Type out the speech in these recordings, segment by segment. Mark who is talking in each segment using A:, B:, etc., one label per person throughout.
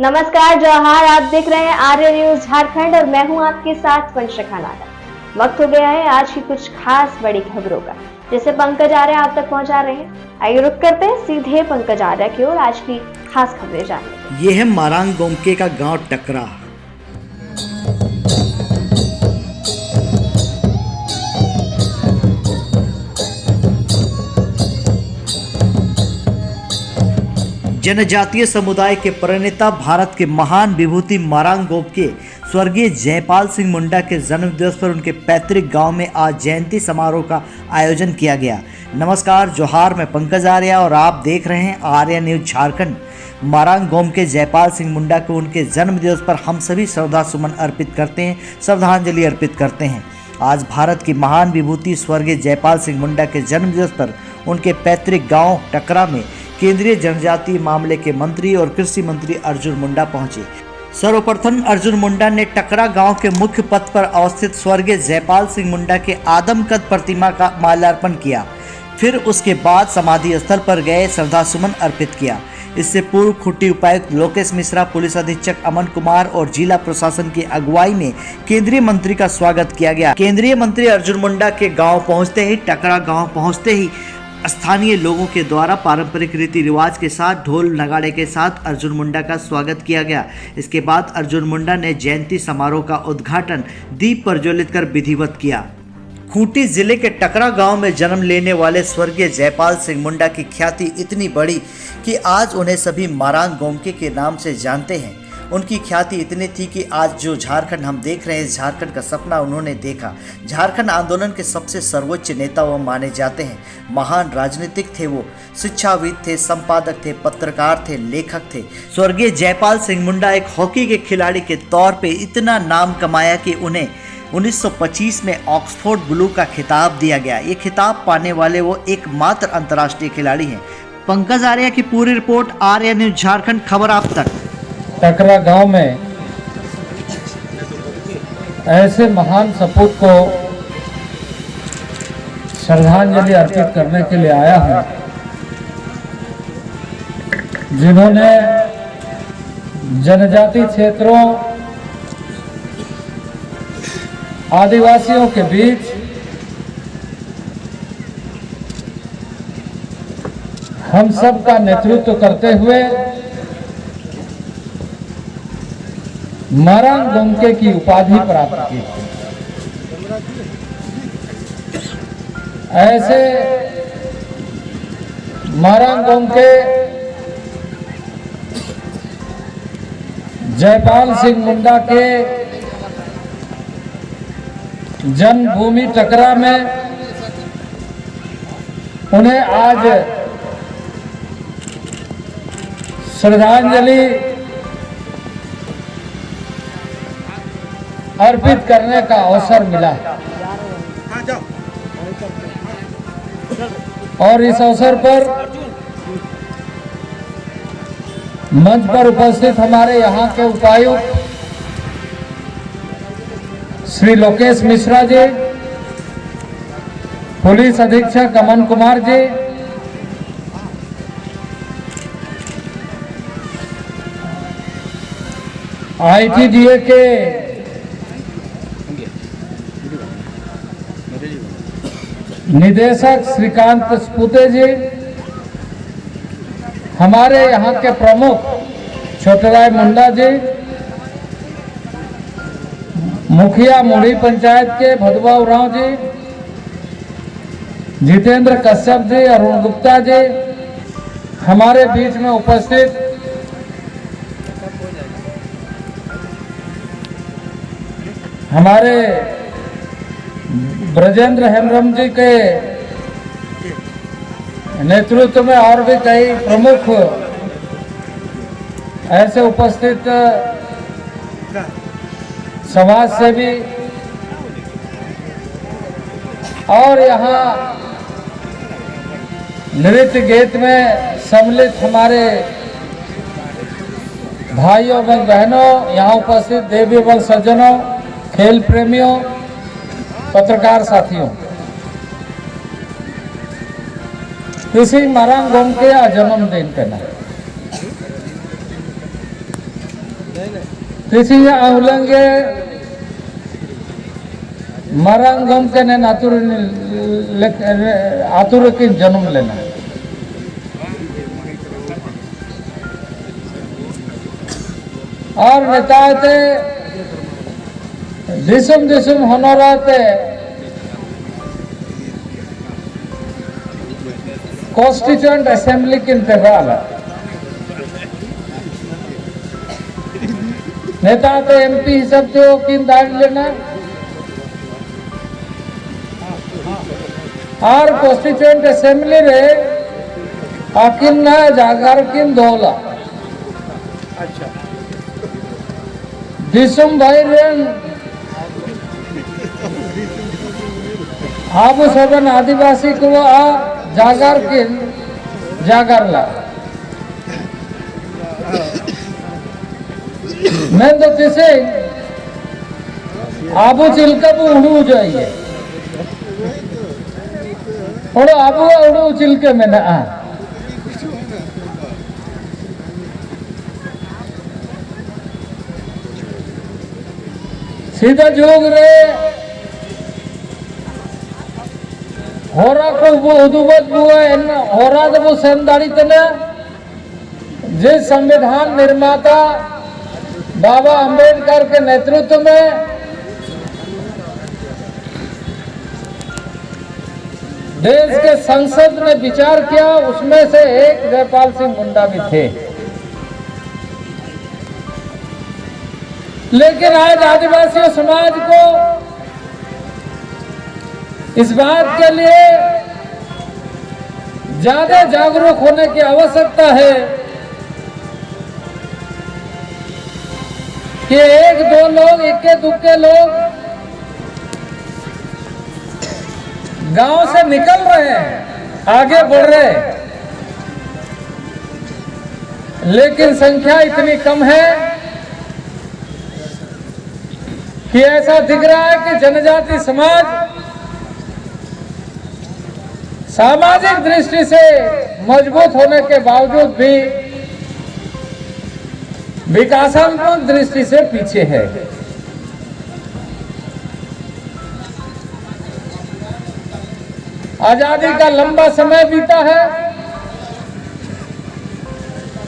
A: नमस्कार जौहार, आप देख रहे हैं आर्य न्यूज झारखंड और मैं हूं आपके साथ वंशिका नागर। वक्त हो गया है आज की कुछ खास बड़ी खबरों का, जिसे पंकज आर्य आप तक पहुंचा रहे हैं। आइए रुक करते हैं सीधे पंकज आर्य की ओर आज की खास खबरें जानने।
B: ये है मारांग गोमके का गांव टकरा। जनजातीय समुदाय के प्रणेता भारत के महान विभूति मारांग गोमके स्वर्गीय जयपाल सिंह मुंडा के जन्म दिवस पर उनके पैतृक गांव में आज जयंती समारोह का आयोजन किया गया। नमस्कार जोहार, मैं पंकज आर्य और आप देख रहे हैं आर्य न्यूज झारखंड। मारांग गोमके जयपाल सिंह मुंडा को उनके जन्म दिवस पर हम सभी श्रद्धा सुमन अर्पित करते हैं, श्रद्धांजलि अर्पित करते हैं। आज भारत की महान विभूति स्वर्गीय जयपाल सिंह मुंडा के जन्म दिवस पर उनके पैतृक गाँव टकरा में केंद्रीय जनजातीय मामले के मंत्री और कृषि मंत्री अर्जुन मुंडा पहुंचे। सर्वप्रथम अर्जुन मुंडा ने टकरा गांव के मुख्य पथ पर अवस्थित स्वर्गीय जयपाल सिंह मुंडा के आदमकद प्रतिमा का माल्यार्पण किया। फिर उसके बाद समाधि स्थल पर गए श्रद्धा सुमन अर्पित किया। इससे पूर्व खूंटी उपायुक्त लोकेश मिश्रा, पुलिस अधीक्षक अमन कुमार और जिला प्रशासन की अगुवाई में केंद्रीय मंत्री का स्वागत किया गया। केंद्रीय मंत्री अर्जुन मुंडा के गाँव पहुँचते ही टकरा गाँव पहुँचते ही स्थानीय लोगों के द्वारा पारंपरिक रीति रिवाज के साथ ढोल नगाड़े के साथ अर्जुन मुंडा का स्वागत किया गया। इसके बाद अर्जुन मुंडा ने जयंती समारोह का उद्घाटन दीप प्रज्वलित कर विधिवत किया। खूंटी जिले के टकरा गांव में जन्म लेने वाले स्वर्गीय जयपाल सिंह मुंडा की ख्याति इतनी बड़ी कि आज उन्हें सभी मारांग गोमके के नाम से जानते हैं। उनकी ख्याति इतनी थी कि आज जो झारखंड हम देख रहे हैं, झारखंड का सपना उन्होंने देखा। झारखंड आंदोलन के सबसे सर्वोच्च नेता वो माने जाते हैं। महान राजनीतिक थे वो, शिक्षाविद थे, संपादक थे, पत्रकार थे, लेखक थे। स्वर्गीय जयपाल सिंह मुंडा एक हॉकी के खिलाड़ी के तौर पे इतना नाम कमाया कि उन्हें 1925 में ऑक्सफोर्ड ब्लू का खिताब दिया गया। ये खिताब पाने वाले वो एकमात्र अंतर्राष्ट्रीय खिलाड़ी हैं। पंकज आर्य की पूरी रिपोर्ट, आर्य न्यूज झारखंड, खबर आप तक।
C: टकरा गांव में ऐसे महान सपूत को श्रद्धांजलि अर्पित करने के लिए आया हूं, जिन्होंने जनजाति क्षेत्रों, आदिवासियों के बीच हम सब का नेतृत्व करते हुए मारांग गोमके की उपाधि प्राप्त की। ऐसे मारांग गोमके जयपाल सिंह मुंडा के जन्मभूमि टकरा में उन्हें आज श्रद्धांजलि अर्पित करने का अवसर मिला है। और इस अवसर पर मंच पर उपस्थित हमारे यहाँ के उपायुक्त श्री लोकेश मिश्रा जी, पुलिस अधीक्षक अमन कुमार जी, ITDA के निदेशक श्रीकांत स्पुते जी, हमारे यहाँ के प्रमुख छोटराय मुंडा जी, मुखिया मुड़ी पंचायत के भदवा उरांव जी, जितेंद्र कश्यप जी, अरुण गुप्ता जी, हमारे बीच में उपस्थित हमारे ब्रजेंद्र हेमरम जी के नेतृत्व में और भी कई प्रमुख ऐसे उपस्थित समाज सेवी और यहाँ नृत्य गीत में सम्मिलित हमारे भाइयों एवं बहनों, यहाँ उपस्थित देवी एवं सज्जनों, खेल प्रेमियों, पत्रकार साथियों, इसी मारांग गोमके जन्मदिन पे ना किसी उलंगे मरंगम के ने आतुर की जन्म लेना और नेताते दिसुम दिसुम होनोराते कॉन्स्टिट्यूएंट असेंबली किन तेवाला नेता तो एमपी हिसाब से किन दान लेना और कॉन्स्टिट्यूएंट असेंबली रे आकिन ना जागर किन दोला दिसुम भाई रेन आबू सबन आदिवासी को आ जागर किन जागरला मैं तो किसे आबू चिल्का को उड़ू जाइए और आबू उड़ू चिल्के में ना सीधा जोग रे होरा को वो उदुबत बुआ इन होरा तो वो संदाड़ी तना जिस संविधान निर्माता बाबा अंबेडकर के नेतृत्व में देश के संसद ने विचार किया, उसमें से एक जयपाल सिंह मुंडा भी थे। लेकिन आज आदिवासी समाज को इस बात के लिए ज्यादा जागरूक होने की आवश्यकता है कि एक दो लोग इक्के दुक्के लोग गांव से निकल रहे हैं, आगे बढ़ रहे हैं, लेकिन संख्या इतनी कम है कि ऐसा दिख रहा है कि जनजाति समाज सामाजिक दृष्टि से मजबूत होने के बावजूद भी विकासात्मक दृष्टि से पीछे है। आजादी का लंबा समय बीता है,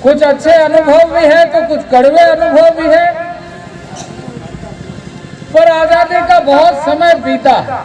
C: कुछ अच्छे अनुभव भी है तो कुछ कड़वे अनुभव भी है, पर आजादी का बहुत समय बीता है।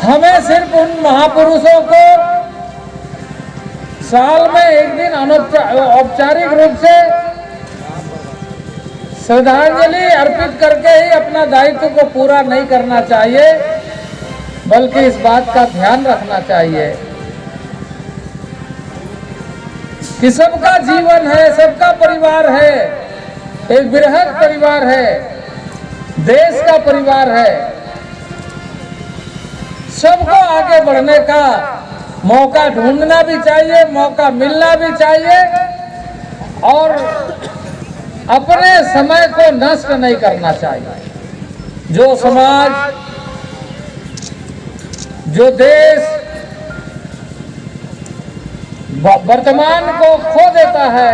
C: हमें सिर्फ उन महापुरुषों को साल में एक दिन औपचारिक रूप से श्रद्धांजलि अर्पित करके ही अपना दायित्व को पूरा नहीं करना चाहिए, बल्कि इस बात का ध्यान रखना चाहिए कि सबका जीवन है, सबका परिवार है, एक बृहद परिवार है, देश का परिवार है। सबको आगे बढ़ने का मौका ढूंढना भी चाहिए, मौका मिलना भी चाहिए और अपने समय को नष्ट नहीं करना चाहिए। जो समाज, जो देश वर्तमान को खो देता है,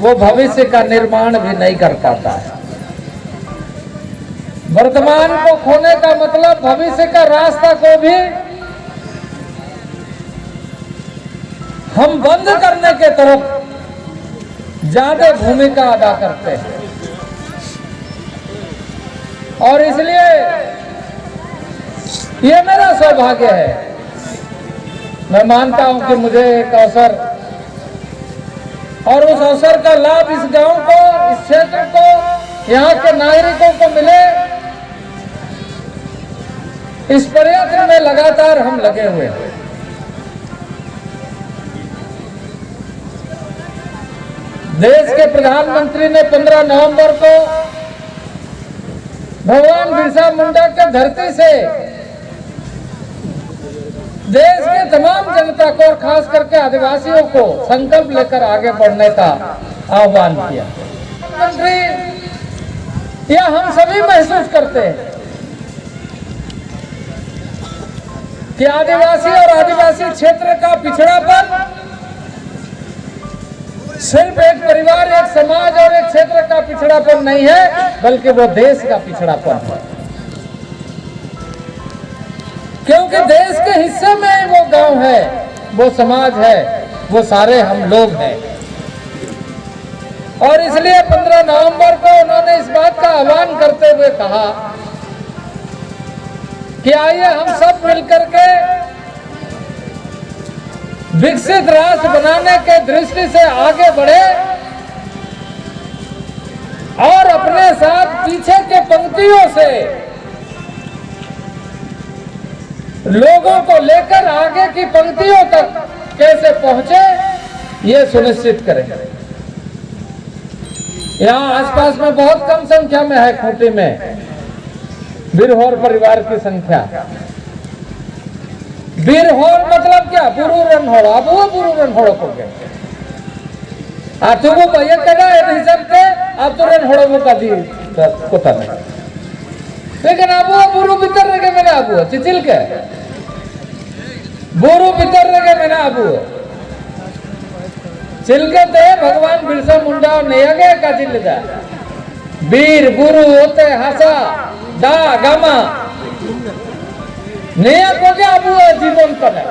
C: वो भविष्य का निर्माण भी नहीं कर पाता है। वर्तमान को खोने का मतलब भविष्य का रास्ता को भी हम बंद करने के तरफ ज्यादा भूमिका अदा करते हैं और इसलिए ये मेरा सौभाग्य है। मैं मानता हूं कि मुझे एक अवसर और उस अवसर का लाभ इस गांव को, इस क्षेत्र को, यहाँ के नागरिकों को मिले, इस प्रयत्न में लगातार हम लगे हुए हैं। देश के प्रधानमंत्री ने 15 नवंबर को भगवान बिरसा मुंडा के धरती से देश के तमाम जनता को और खास करके आदिवासियों को संकल्प लेकर आगे बढ़ने का आह्वान किया। प्रधानमंत्री यह हम सभी महसूस करते हैं कि आदिवासी और आदिवासी क्षेत्र का पिछड़ापन सिर्फ एक परिवार, एक समाज और एक क्षेत्र का पिछड़ापन नहीं है, बल्कि वो देश का पिछड़ापन है। क्योंकि देश के हिस्से में वो गांव है, वो समाज है, वो सारे हम लोग हैं। और इसलिए 15 नवंबर को उन्होंने इस बात का आह्वान करते हुए कहा कि आइए हम सब मिलकर के विकसित राष्ट्र बनाने के दृष्टि से आगे बढ़े और अपने साथ पीछे के पंक्तियों से लोगों को लेकर आगे की पंक्तियों तक कैसे पहुंचे, ये सुनिश्चित करें। यहाँ आसपास में बहुत कम संख्या में है खूंटी में बिरहोर परिवार की संख्या। बिरहोर मतलब क्या? बुरु रनहोड़। अब वो बुरु रनहोड़ को गए वो भैया कदा नहीं सकते, अब तो रनहोड़ वो का दी कोता नहीं, लेकिन अब वो बुरु भीतर रह गए मैंने अब चिचिल के बुरु भीतर रह गए मैंने अब चिलके थे भगवान बिरसा मुंडा नहीं गए का चिल जा बीर बुरु होते हसा दा गामा नया को क्या अब जीवन पर है।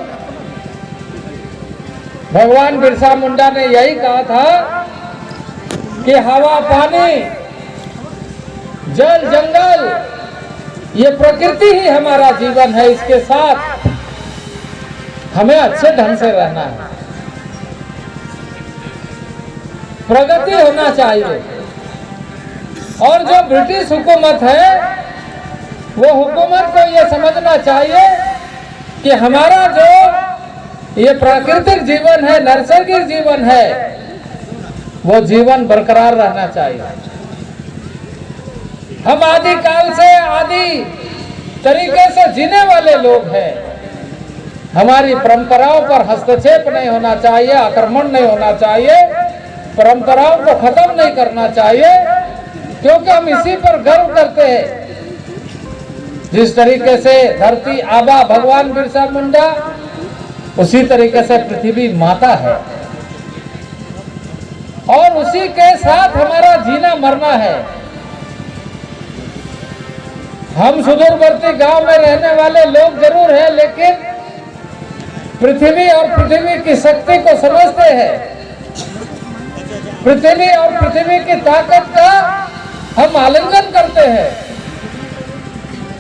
C: भगवान बिरसा मुंडा ने यही कहा था कि हवा, पानी, जल, जंगल, ये प्रकृति ही हमारा जीवन है। इसके साथ हमें अच्छे ढंग से रहना है, प्रगति होना चाहिए। और जो ब्रिटिश हुकूमत है वो हुकूमत को ये समझना चाहिए कि हमारा जो ये प्राकृतिक जीवन है, नैसर्गिक जीवन है, वो जीवन बरकरार रहना चाहिए। हम आदि काल से आदि तरीके से जीने वाले लोग हैं। हमारी परंपराओं पर हस्तक्षेप नहीं होना चाहिए, आक्रमण नहीं होना चाहिए, परंपराओं को खत्म नहीं करना चाहिए, क्योंकि हम इसी पर गर्व करते हैं। जिस तरीके से धरती आबा भगवान बिरसा मुंडा, उसी तरीके से पृथ्वी माता है और उसी के साथ हमारा जीना मरना है। हम सुदूरवर्ती गांव में रहने वाले लोग जरूर हैं, लेकिन पृथ्वी और पृथ्वी की शक्ति को समझते हैं। पृथ्वी और पृथ्वी की ताकत का हम आलिंगन करते हैं।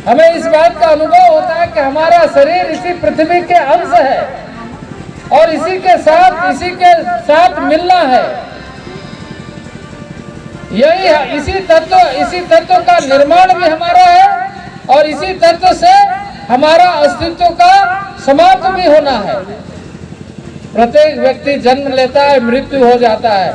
C: हमें इस बात का अनुभव होता है कि हमारा शरीर इसी पृथ्वी के अंश है और इसी के साथ मिलना है। यही है, इसी तत्व का निर्माण भी हमारा है और इसी तत्व से हमारा अस्तित्व का समाप्त भी होना है। प्रत्येक व्यक्ति जन्म लेता है, मृत्यु हो जाता है,